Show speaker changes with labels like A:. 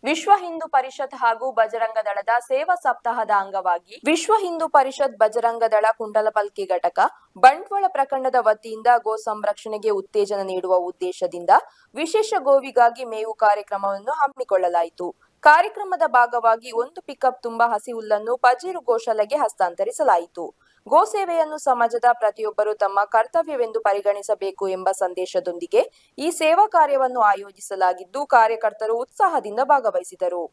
A: ವಿಶ್ವ ಹಿಂದೂ ಪರಿಷತ್ ಹಾಗೂ ಬಜರಂಗ ದಳದ ಸೇವಾ ಸಪ್ತಾಹದ ಅಂಗವಾಗಿ ವಿಶ್ವ ಹಿಂದೂ ಪರಿಷತ್ ಬಜರಂಗ ದಳ ಕುಂಡಲಪಲ್ಕಿ ಘಟಕ ಬಂಟ್ವಾಳ ಪ್ರಖಂಡದ ವತಿಯಿಂದ ಗೋ ಸಂರಕ್ಷಣೆಗೆ ಉತ್ತೇಜನ ನೀಡುವ ಉದ್ದೇಶದಿಂದ ವಿಶೇಷ ಗೋವಿಗಾಗಿ ಮೇವು ಕಾರ್ಯಕ್ರಮವನ್ನು ಹಮ್ಮಿಕೊಳ್ಳಲಾಯಿತು. ಕಾರ್ಯಕ್ರಮದ ಭಾಗವಾಗಿ ಒಂದು ಪಿಕಪ್ ತುಂಬಾ ಹಸಿ ಹುಲ್ಲನ್ನು ಪಜೀರು ಗೋಶಾಲೆಗೆ ಹಸ್ತಾಂತರಿಸಲಾಯಿತು. ಗೋ ಸೇವೆಯನ್ನು ಸಮಾಜದ ಪ್ರತಿಯೊಬ್ಬರು ತಮ್ಮ ಕರ್ತವ್ಯವೆಂದು ಪರಿಗಣಿಸಬೇಕು ಎಂಬ ಸಂದೇಶದೊಂದಿಗೆ ಈ ಸೇವಾ ಕಾರ್ಯವನ್ನು ಆಯೋಜಿಸಲಾಗಿದ್ದು, ಕಾರ್ಯಕರ್ತರು ಉತ್ಸಾಹದಿಂದ ಭಾಗವಹಿಸಿದರು.